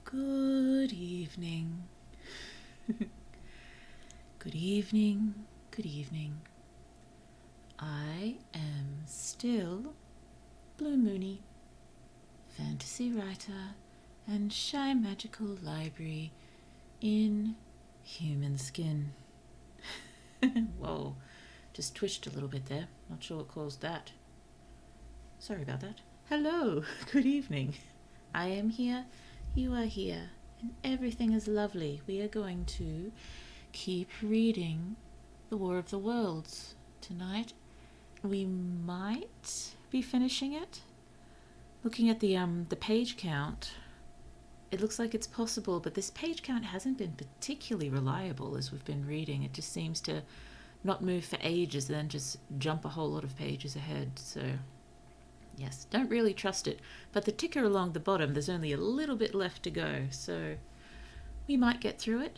Good evening. Good evening. Good evening. I am still Blue Moony, fantasy writer and shy magical library in human skin. Whoa, just twitched a little bit there. Not sure what caused that. Sorry about that. Hello, good evening. I am here, you are here, and everything is lovely. We are going to keep reading The War of the Worlds tonight. We might be finishing it. Looking at the page count, it looks like it's possible, but this page count hasn't been particularly reliable as we've been reading. It just seems to not move for ages and then just jump a whole lot of pages ahead. So yes, don't really trust it. But the ticker along the bottom, there's only a little bit left to go, so we might get through it.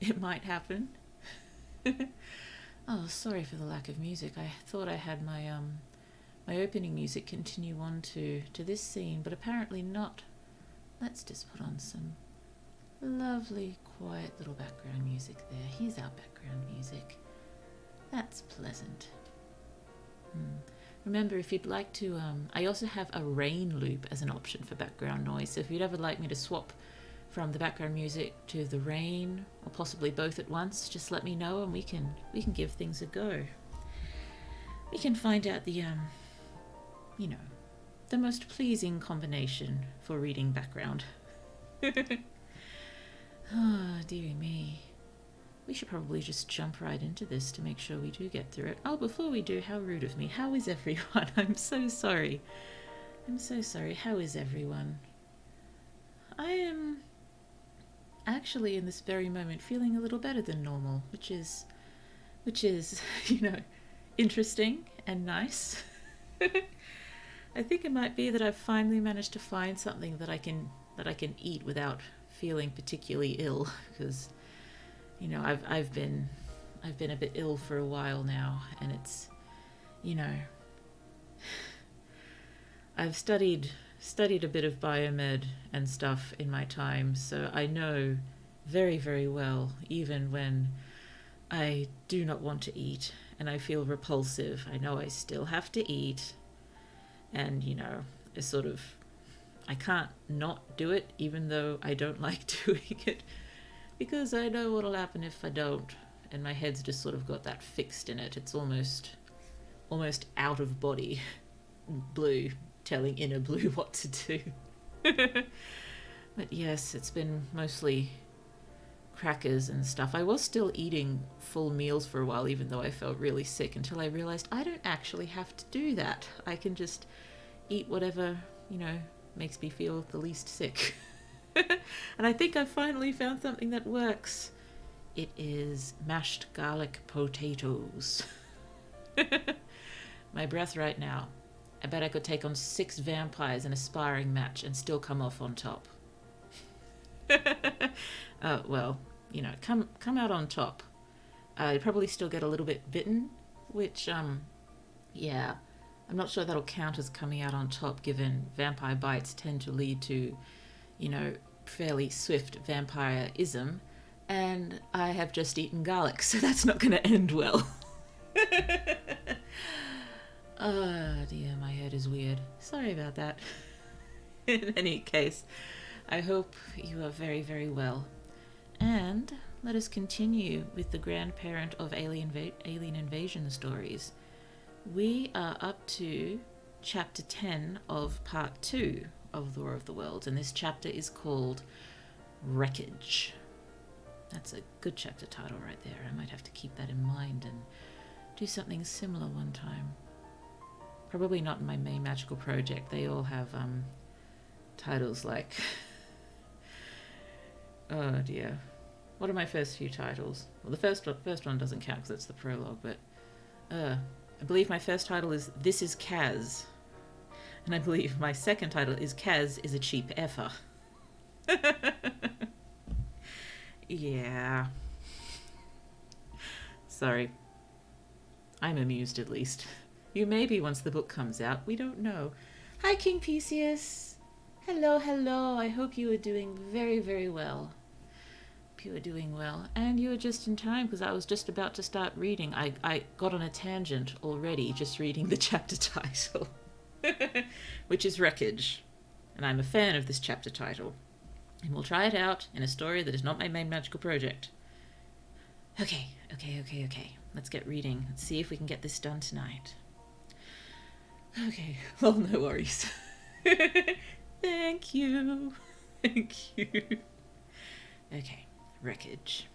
It might happen. Oh, sorry for the lack of music. I thought I had my opening music continue on to this scene, but apparently not. Let's just put on some lovely, quiet little background music there. Here's our background music. That's pleasant. Remember, if you'd like to, I also have a rain loop as an option for background noise. So if you'd ever like me to swap from the background music to the rain, or possibly both at once, just let me know and we can give things a go. We can find out the the most pleasing combination for reading background. Oh, dearie me. We should probably just jump right into this to make sure we do get through it. Oh, before we do, how rude of me. How is everyone? I'm so sorry. I'm so sorry. How is everyone? I am actually in this very moment feeling a little better than normal, which is interesting and nice. I think it might be that I've finally managed to find something that I can eat without feeling particularly ill, because I've been a bit ill for a while now, and it's I've studied a bit of biomed and stuff in my time, so I know very, very well, even when I do not want to eat and I feel repulsive, I know I still have to eat. And I can't not do it, even though I don't like doing it, because I know what'll happen if I don't, and my head's just sort of got that fixed in it. It's almost out of body Blue telling inner Blue what to do. But yes, it's been mostly crackers and stuff. I was still eating full meals for a while, even though I felt really sick, until I realized I don't actually have to do that. I can just eat whatever, makes me feel the least sick. And I think I finally found something that works. It is mashed garlic potatoes. My breath right now. I bet I could take on 6 vampires in a sparring match and still come off on top. Well, come out on top. I'd probably still get a little bit bitten, which, yeah, I'm not sure that'll count as coming out on top, given vampire bites tend to lead to, fairly swift vampireism, and I have just eaten garlic, so that's not going to end well. Oh dear, my head is weird. Sorry about that. In any case, I hope you are very, very well. And let us continue with the grandparent of alien invasion stories. We are up to chapter 10 of part 2 of The War of the Worlds, and this chapter is called Wreckage. That's a good chapter title right there. I might have to keep that in mind and do something similar one time. Probably not in my main magical project. They all have titles like oh dear, what are my first few titles? Well, the first one doesn't count because it's the prologue, but I believe my first title is This is Kaz, and I believe my second title is Kaz is a cheap effer. Yeah, sorry, I'm amused at least. You may be once the book comes out, we don't know. Hi, King Perseus. Hello, hello. I hope you are doing very, very well. Hope you are doing well. And you are just in time because I was just about to start reading. I got on a tangent already just reading the chapter title, which is Wreckage. And I'm a fan of this chapter title. And we'll try it out in a story that is not my main magical project. Okay. Let's get reading. Let's see if we can get this done tonight. Okay, well, no worries. Thank you. Okay, Wreckage.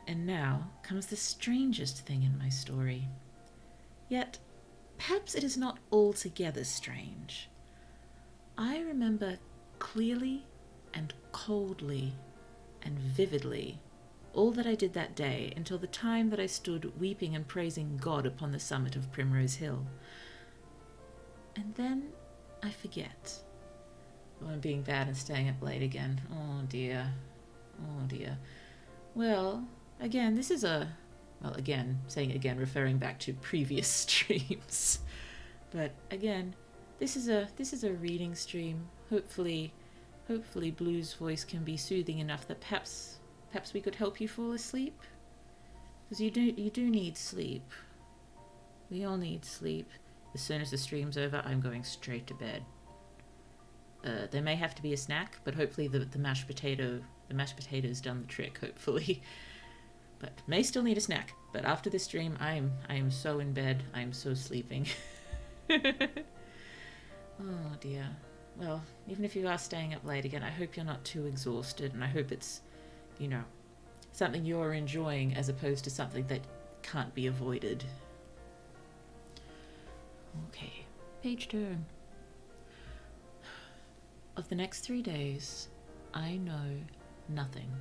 And now comes the strangest thing in my story. Yet, perhaps it is not altogether strange. I remember clearly and coldly and vividly all that I did that day until the time that I stood weeping and praising God upon the summit of Primrose Hill. And then I forget. Oh, I'm being bad and staying up late again. Oh dear. Well, again, referring back to previous streams. But again, this is a reading stream. Hopefully Blue's voice can be soothing enough that perhaps we could help you fall asleep. Because you do need sleep. We all need sleep. As soon as the stream's over, I'm going straight to bed. There may have to be a snack, but hopefully the mashed potato's done the trick, hopefully. But may still need a snack. But after this stream, I am so in bed. I am so sleeping. Oh dear. Well, even if you are staying up late again, I hope you're not too exhausted, and I hope it's, something you're enjoying as opposed to something that can't be avoided. Okay, page turn. Of the next 3 days, I know nothing.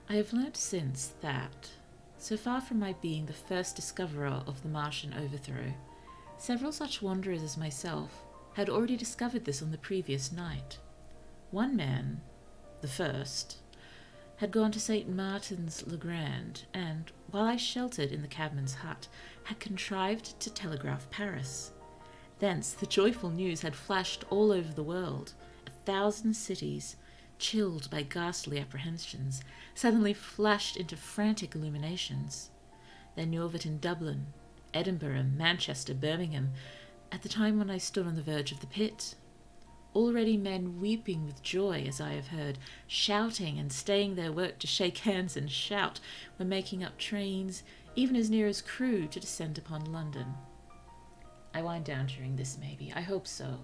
I have learnt since that, so far from my being the first discoverer of the Martian overthrow, several such wanderers as myself had already discovered this on the previous night. One man, the first, had gone to St. Martin's-le-Grand, and, while I sheltered in the cabman's hut, had contrived to telegraph Paris. Thence the joyful news had flashed all over the world. 1,000 cities, chilled by ghastly apprehensions, suddenly flashed into frantic illuminations. They knew of it in Dublin, Edinburgh, Manchester, Birmingham, at the time when I stood on the verge of the pit. Already men weeping with joy, as I have heard, shouting and staying their work to shake hands and shout, were making up trains, even as near as Crewe, to descend upon London. I wind down during this, maybe. I hope so.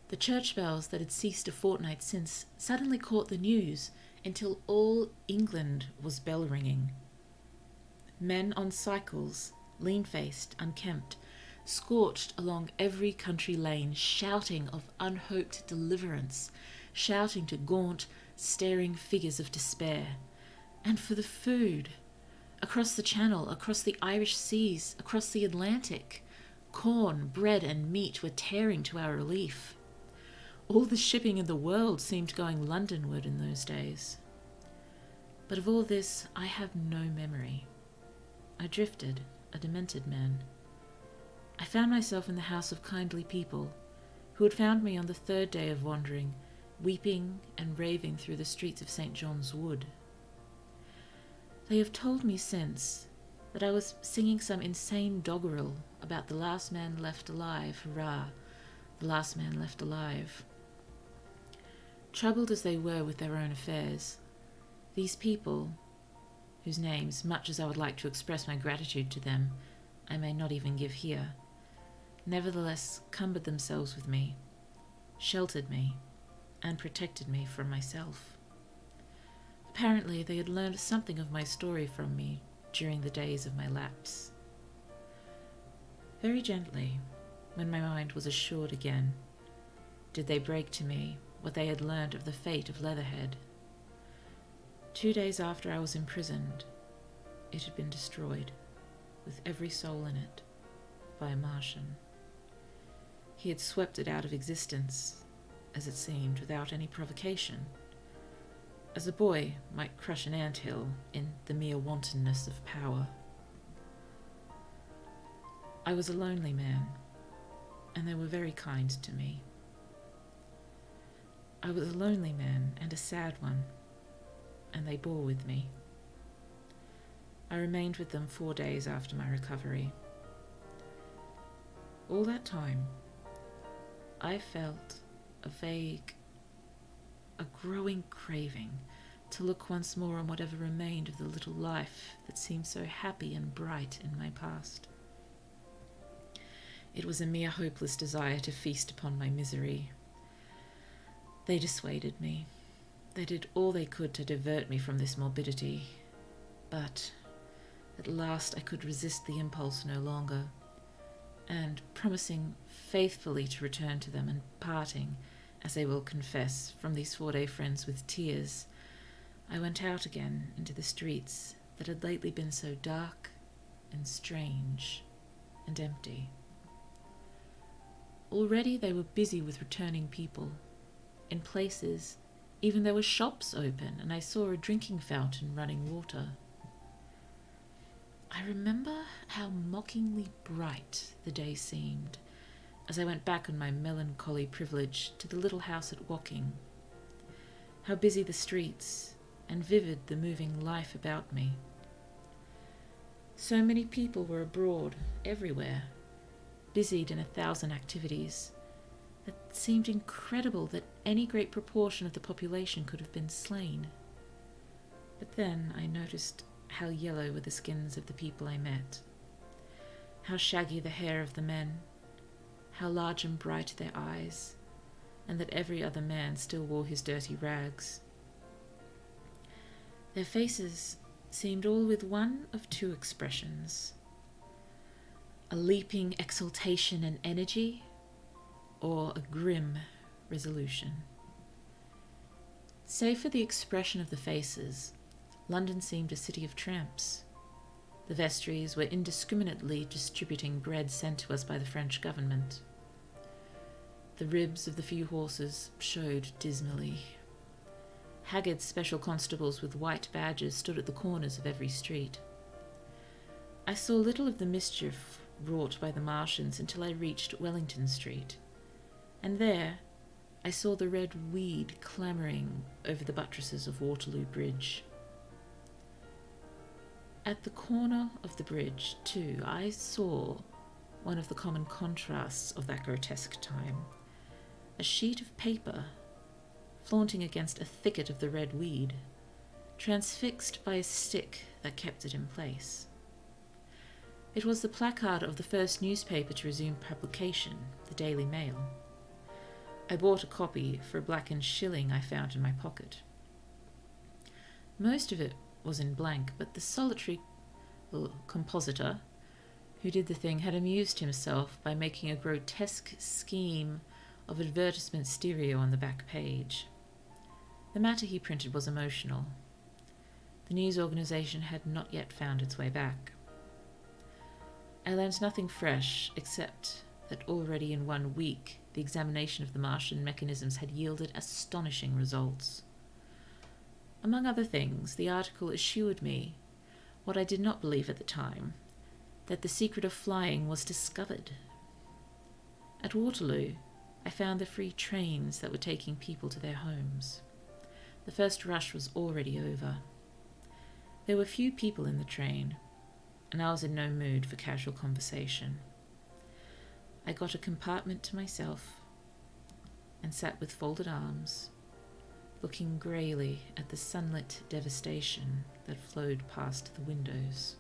The church bells that had ceased a fortnight since suddenly caught the news, until all England was bell-ringing. Men on cycles, lean-faced, unkempt, scorched along every country lane, shouting of unhoped deliverance, shouting to gaunt, staring figures of despair. And for the food, across the Channel, across the Irish seas, across the Atlantic, corn, bread, and meat were tearing to our relief. All the shipping in the world seemed going Londonward in those days. But of all this I have no memory. I drifted, a demented man. I found myself in the house of kindly people, who had found me on the 3rd day of wandering, weeping and raving through the streets of St. John's Wood. They have told me since that I was singing some insane doggerel about the last man left alive, hurrah, the last man left alive. Troubled as they were with their own affairs, these people, whose names, much as I would like to express my gratitude to them, I may not even give here, nevertheless cumbered themselves with me, sheltered me, and protected me from myself. Apparently they had learned something of my story from me during the days of my lapse. Very gently, when my mind was assured again, did they break to me what they had learned of the fate of Leatherhead. 2 days after I was imprisoned, it had been destroyed, with every soul in it, by a Martian. He had swept it out of existence, as it seemed, without any provocation, as a boy might crush an anthill in the mere wantonness of power. I was a lonely man, and they were very kind to me. I was a lonely man and a sad one, and they bore with me. I remained with them 4 days after my recovery. All that time, I felt a growing craving to look once more on whatever remained of the little life that seemed so happy and bright in my past. It was a mere hopeless desire to feast upon my misery. They dissuaded me. They did all they could to divert me from this morbidity, but at last I could resist the impulse no longer, and promising faithfully to return to them and parting, as they will confess, from these 4-day friends with tears, I went out again into the streets that had lately been so dark and strange and empty. Already they were busy with returning people. In places, even there were shops open, and I saw a drinking fountain running water. I remember how mockingly bright the day seemed as I went back on my melancholy privilege to the little house at Woking. How busy the streets and vivid the moving life about me. So many people were abroad, everywhere, busied in 1,000 activities. It seemed incredible that any great proportion of the population could have been slain. But then I noticed how yellow were the skins of the people I met, how shaggy the hair of the men, how large and bright their eyes, and that every other man still wore his dirty rags. Their faces seemed all with one of two expressions: a leaping exultation and energy, or a grim resolution. Save for the expression of the faces, London seemed a city of tramps. The vestries were indiscriminately distributing bread sent to us by the French government. The ribs of the few horses showed dismally. Haggard special constables with white badges stood at the corners of every street. I saw little of the mischief wrought by the Martians until I reached Wellington Street, and there I saw the red weed clamouring over the buttresses of Waterloo Bridge. At the corner of the bridge, too, I saw one of the common contrasts of that grotesque time: a sheet of paper flaunting against a thicket of the red weed, transfixed by a stick that kept it in place. It was the placard of the first newspaper to resume publication, the Daily Mail. I bought a copy for a blackened shilling I found in my pocket. Most of it was in blank, but the solitary compositor who did the thing had amused himself by making a grotesque scheme of advertisement stereo on the back page. The matter he printed was emotional. The news organization had not yet found its way back. I learned nothing fresh, except that already in 1 week the examination of the Martian mechanisms had yielded astonishing results. Among other things, the article assured me, what I did not believe at the time, that the secret of flying was discovered. At Waterloo, I found the free trains that were taking people to their homes. The first rush was already over. There were few people in the train, and I was in no mood for casual conversation. I got a compartment to myself and sat with folded arms, looking greyly at the sunlit devastation that flowed past the windows.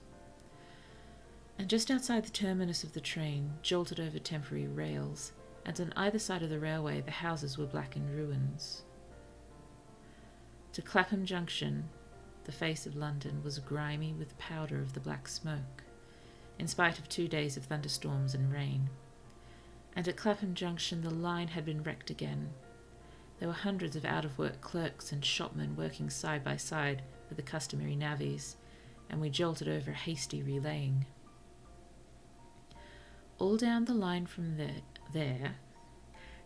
And just outside the terminus of the train, jolted over temporary rails, and on either side of the railway the houses were black in ruins. To Clapham Junction, the face of London was grimy with powder of the black smoke, in spite of 2 days of thunderstorms and rain. And at Clapham Junction the line had been wrecked again. There were hundreds of out-of-work clerks and shopmen working side by side with the customary navvies, and we jolted over hasty relaying. All down the line from there,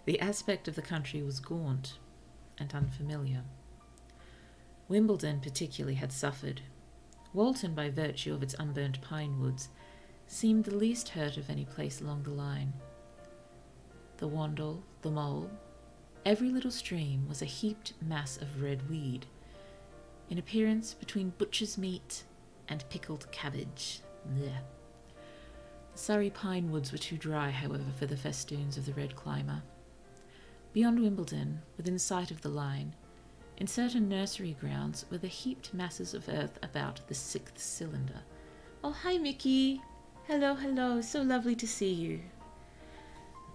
the aspect of the country was gaunt and unfamiliar. Wimbledon particularly had suffered. Walton, by virtue of its unburnt pine woods, seemed the least hurt of any place along the line. the wandle, the mole, every little stream was a heaped mass of red weed, in appearance between butcher's meat and pickled cabbage. Blech. The Surrey pine woods were too dry, however, for the festoons of the red climber. Beyond Wimbledon, within sight of the line, in certain nursery grounds were the heaped masses of earth about the 6th cylinder. Oh, hi, Mickey! Hello, hello, so lovely to see you.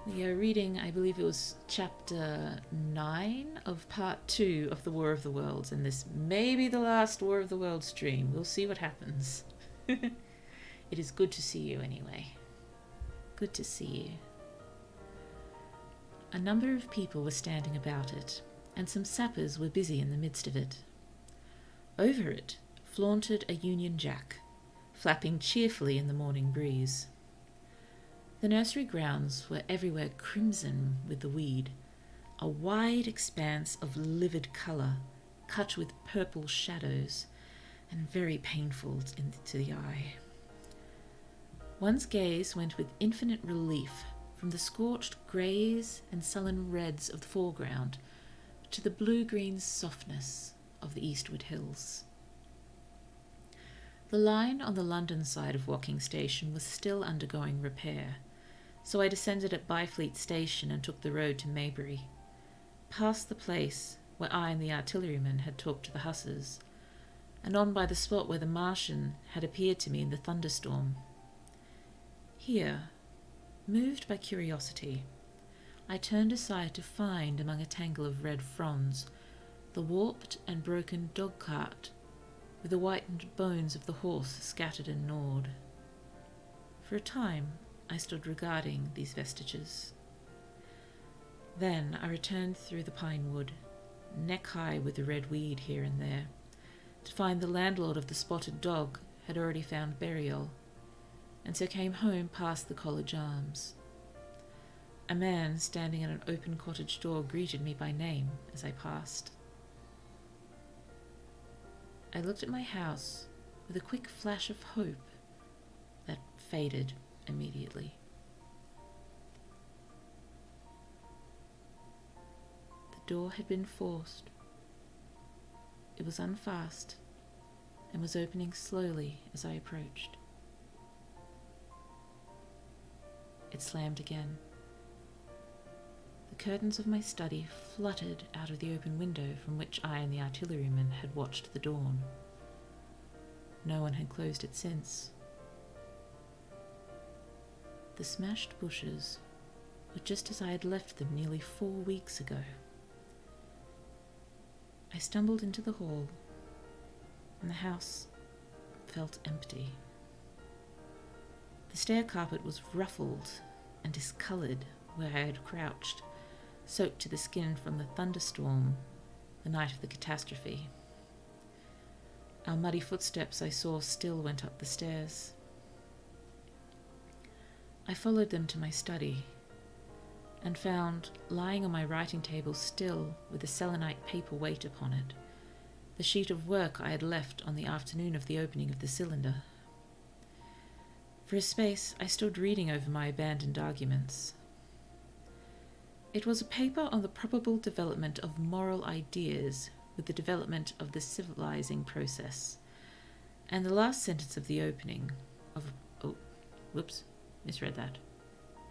We are reading, I believe it was chapter 9 of part 2 of the War of the Worlds, and this may be the last War of the Worlds stream. We'll see what happens. It is good to see you anyway. Good to see you. A number of people were standing about it, and some sappers were busy in the midst of it. Over it flaunted a Union Jack, flapping cheerfully in the morning breeze. The nursery grounds were everywhere crimson with the weed, a wide expanse of livid colour, cut with purple shadows, and very painful to the eye. One's gaze went with infinite relief from the scorched greys and sullen reds of the foreground to the blue-green softness of the eastward hills. The line on the London side of Woking Station was still undergoing repair, so I descended at Byfleet Station and took the road to Maybury, past the place where I and the artilleryman had talked to the hussars, and on by the spot where the Martian had appeared to me in the thunderstorm. Here, moved by curiosity, I turned aside to find, among a tangle of red fronds, the warped and broken dog-cart with the whitened bones of the horse scattered and gnawed. For a time I stood regarding these vestiges. Then I returned through the pine wood, neck-high with the red weed here and there, to find the landlord of the spotted dog had already found burial, and so came home past the College Arms. A man standing at an open cottage door greeted me by name as I passed. I looked at my house with a quick flash of hope that faded immediately. The door had been forced. It was unfast and was opening slowly as I approached. It slammed again. The curtains of my study fluttered out of the open window from which I and the artilleryman had watched the dawn. No one had closed it since. The smashed bushes were just as I had left them nearly 4 weeks ago. I stumbled into the hall, and the house felt empty. The stair carpet was ruffled and discoloured where I had crouched, soaked to the skin from the thunderstorm the night of the catastrophe. Our muddy footsteps I saw still went up the stairs. I followed them to my study and found, lying on my writing table still with the selenite paper weight upon it, the sheet of work I had left on the afternoon of the opening of the cylinder. For a space I stood reading over my abandoned arguments. It was a paper on the probable development of moral ideas with the development of the civilizing process, and the last sentence of the opening of... misread that.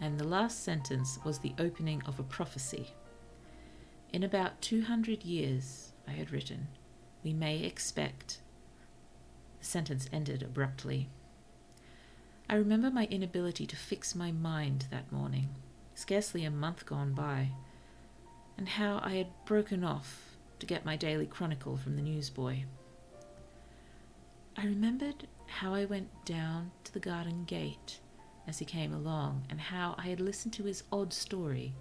And the last sentence was the opening of a prophecy. In about 200 years, I had written, we may expect... The sentence ended abruptly. I remember my inability to fix my mind that morning, scarcely a month gone by, and how I had broken off to get my daily chronicle from the newsboy. I remembered how I went down to the garden gate as he came along, and how I had listened to his odd story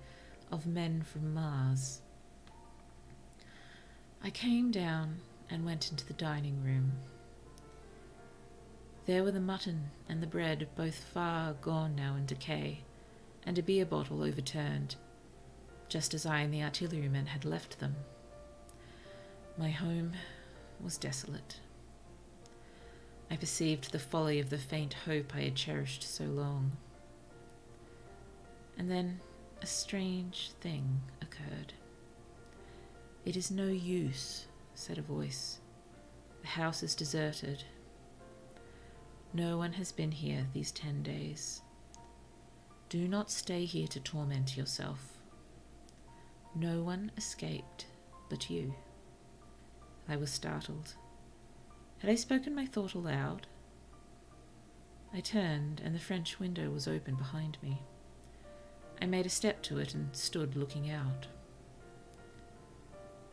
of men from Mars. I came down and went into the dining room. There were the mutton and the bread, both far gone now in decay, and a beer bottle overturned, just as I and the artillerymen had left them. My home was desolate. I perceived the folly of the faint hope I had cherished so long. And then a strange thing occurred. "It is no use," said a voice. "The house is deserted. No one has been here these 10 days. Do not stay here to torment yourself. No one escaped but you." I was startled. Had I spoken my thought aloud? I turned, and the French window was open behind me. I made a step to it and stood looking out.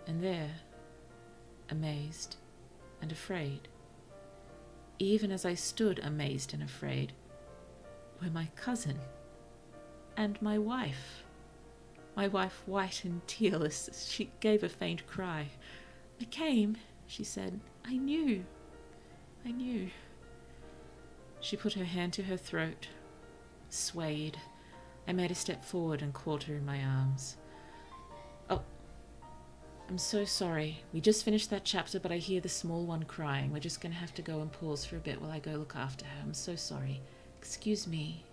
And there, amazed and afraid, even as I stood amazed and afraid, were my cousin and my wife. My wife, white and tearless, she gave a faint cry. "I came," she said. I knew. She put her hand to her throat, swayed. I made a step forward and caught her in my arms. "Oh, I'm so sorry. We just finished that chapter, but I hear the small one crying. We're just going to have to go and pause for a bit while I go look after her. I'm so sorry. Excuse me."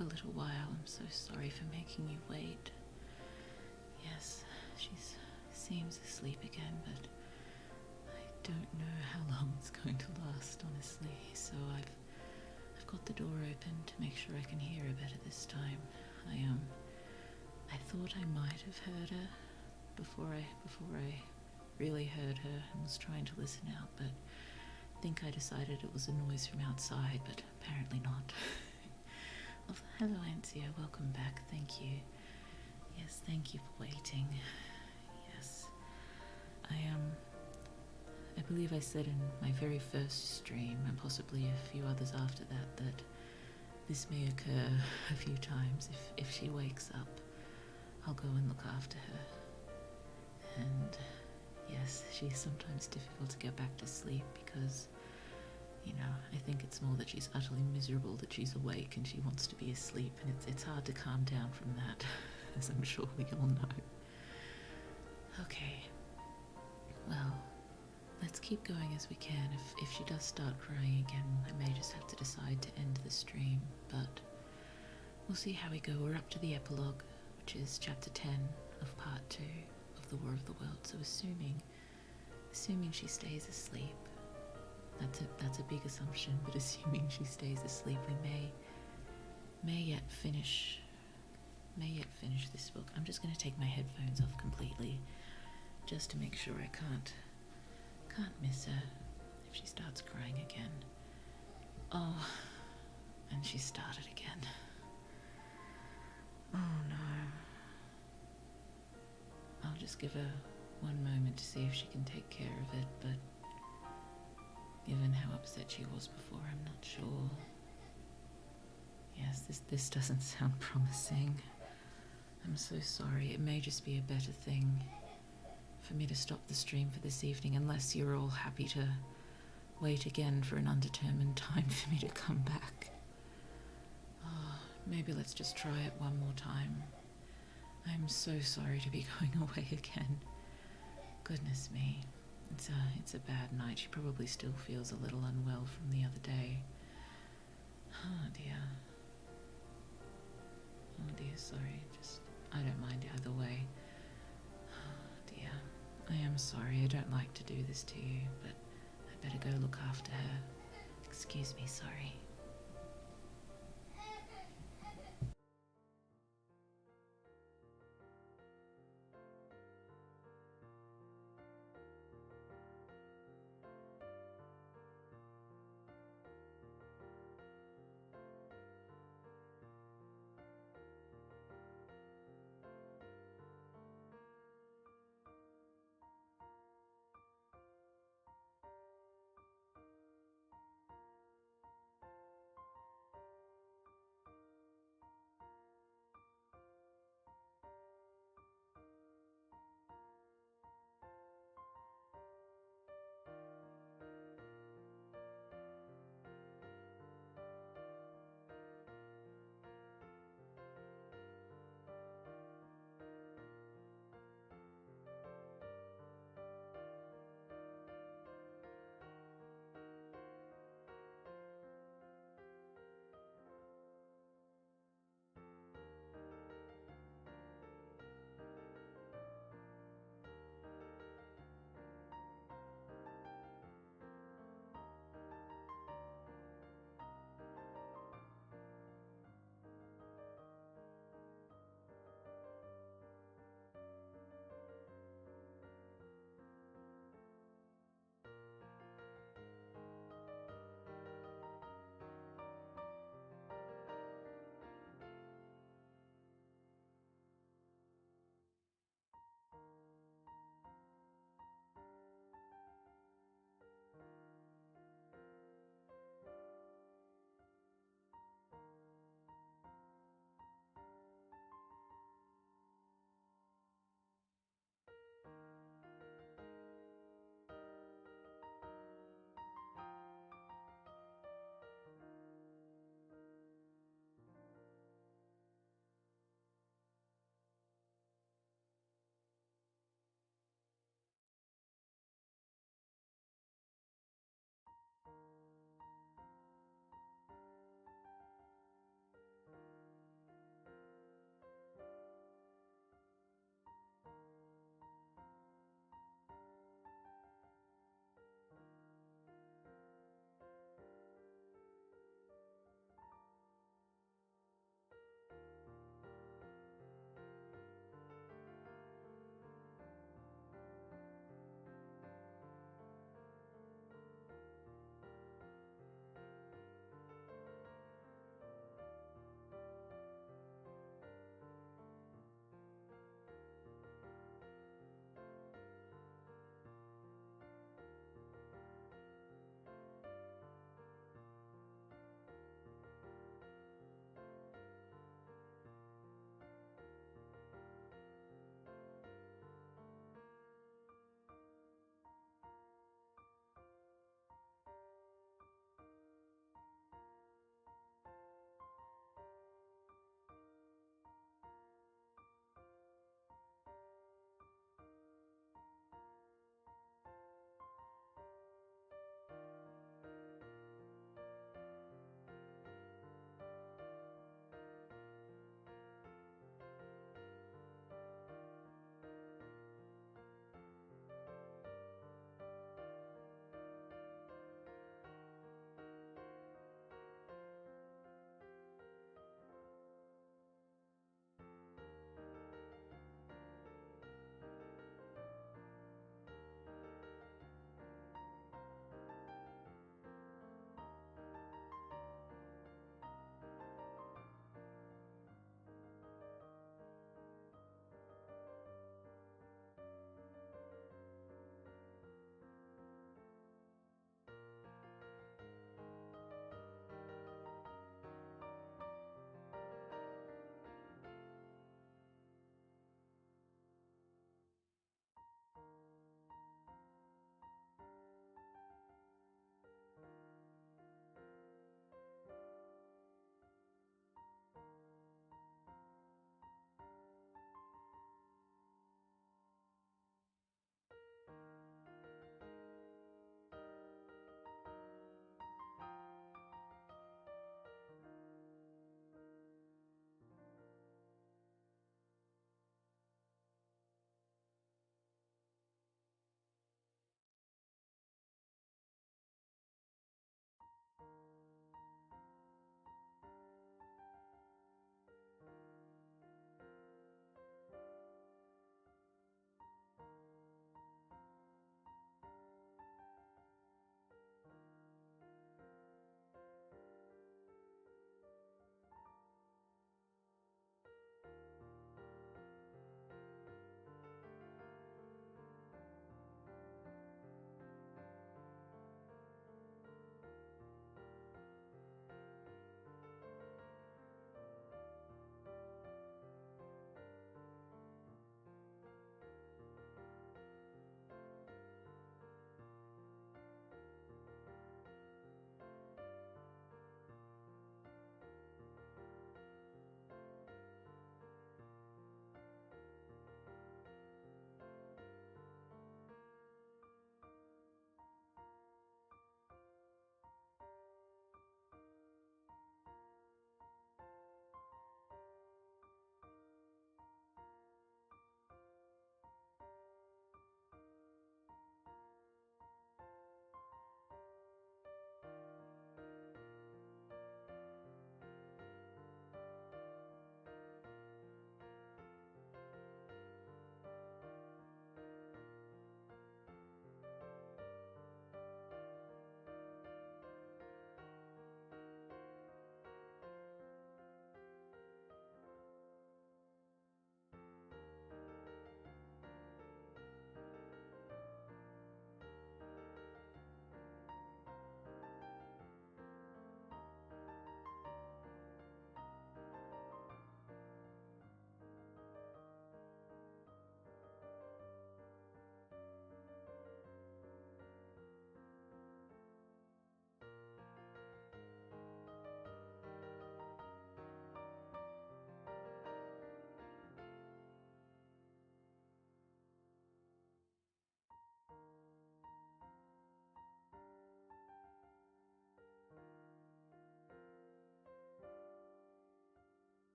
took a little while. I'm so sorry for making you wait. Yes, she seems asleep again, but I don't know how long it's going to last, honestly. So I've got the door open to make sure I can hear her better this time. I thought I might have heard her before I really heard her and was trying to listen out, but I think I decided it was a noise from outside, but apparently not. Oh, hello, Ansia. Welcome back. Thank you. Yes, thank you for waiting. Yes. I believe I said in my very first stream, and possibly a few others after that this may occur a few times. If she wakes up, I'll go and look after her. And yes, she's sometimes difficult to get back to sleep because, I think it's more that she's utterly miserable that she's awake and she wants to be asleep, and it's hard to calm down from that, as I'm sure we all know. Okay, well, let's keep going as we can. If she does start crying again, I may just have to decide to end the stream, but we'll see how we go. We're up to the epilogue, which is chapter 10 of part 2 of The War of the World, so assuming she stays asleep, that's a big assumption, but assuming she stays asleep, we may yet finish this book. I'm just going to take my headphones off completely, just to make sure I can't miss her if she starts crying again. Oh, and she started again. Oh no. I'll just give her one moment to see if she can take care of it, but given how upset she was before, I'm not sure. Yes, this doesn't sound promising. I'm so sorry. It may just be a better thing for me to stop the stream for this evening, unless you're all happy to wait again for an undetermined time for me to come back. Oh, maybe let's just try it one more time. I'm so sorry to be going away again. Goodness me. It's a bad night. She probably still feels a little unwell from the other day. Oh dear. Oh dear, sorry. I don't mind either way. Oh dear. I am sorry. I don't like to do this to you, but I better go look after her. Excuse me, sorry.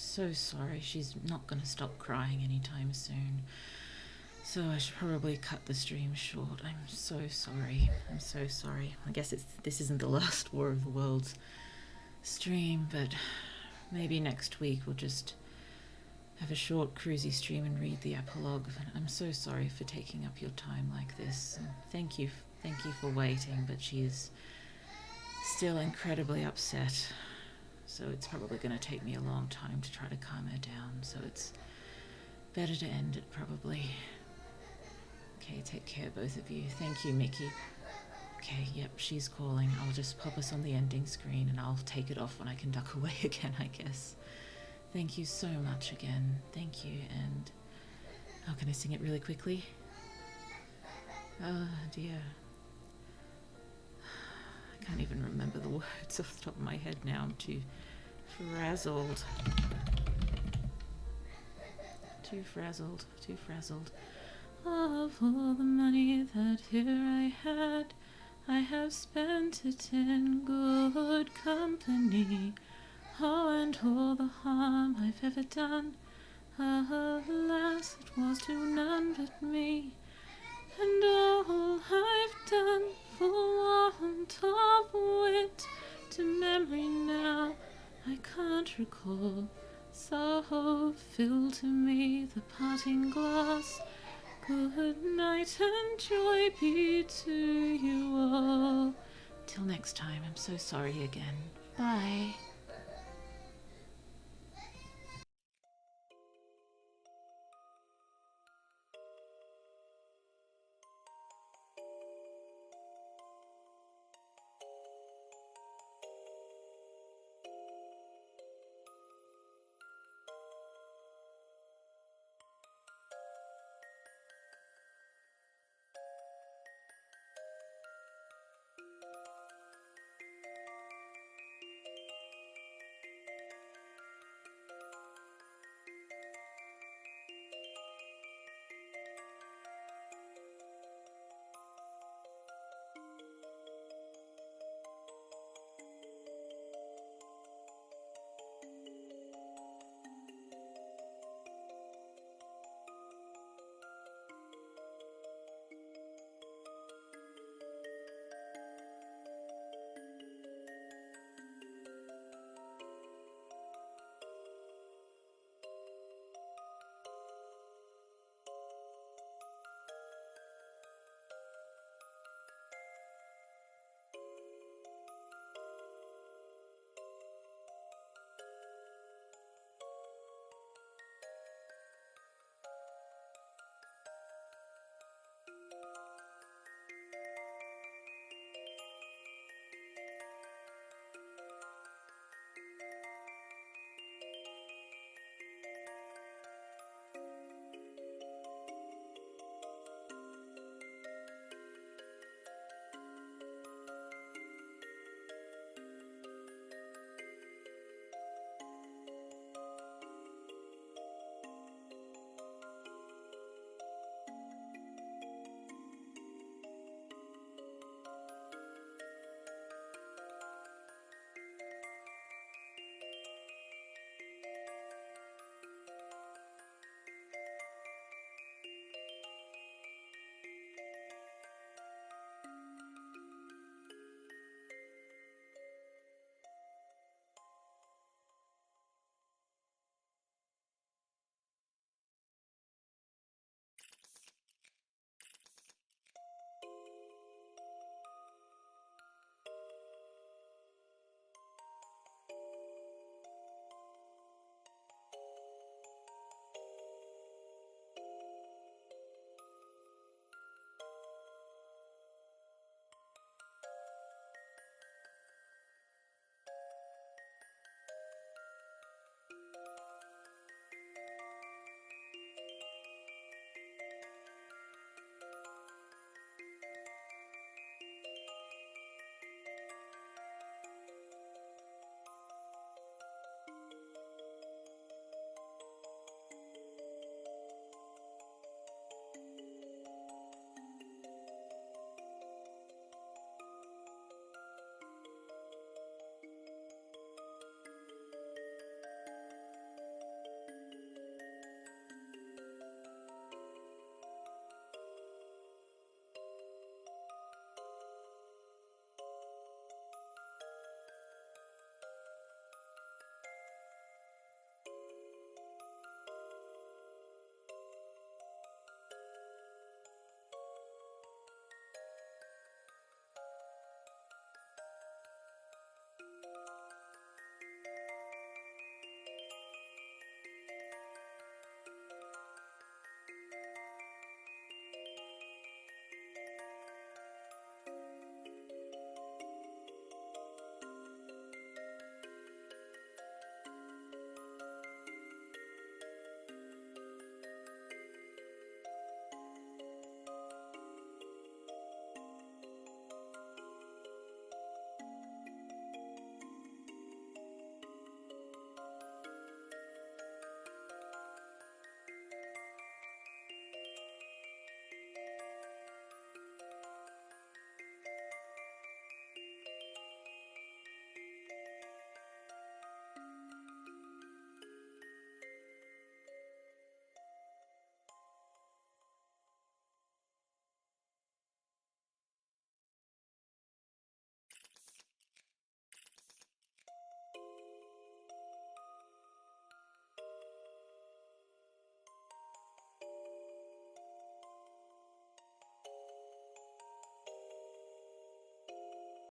so sorry. She's not going to stop crying anytime soon. So I should probably cut the stream short. I'm so sorry. I'm so sorry. I guess this isn't the last War of the Worlds stream, but maybe next week we'll just have a short cruisy stream and read the epilogue. I'm so sorry for taking up your time like this. And thank you for waiting, but she is still incredibly upset. So it's probably going to take me a long time to try to calm her down. So it's better to end it probably. Okay, take care, both of you. Thank you, Mickey. Okay, yep, she's calling. I'll just pop us on the ending screen and I'll take it off when I can duck away again, I guess. Thank you so much again. Thank you, and... oh, can I sing it really quickly? Oh, dear. I can't even remember the words off the top of my head now. I'm too frazzled. Too frazzled. Of all the money that here I had, I have spent it in good company. Oh, and all the harm I've ever done, alas, it was to none but me. And all I've done for want of wit, to memory now I can't recall. So fill to me the parting glass. Good night and joy be to you all. Till next time, I'm so sorry again. Bye.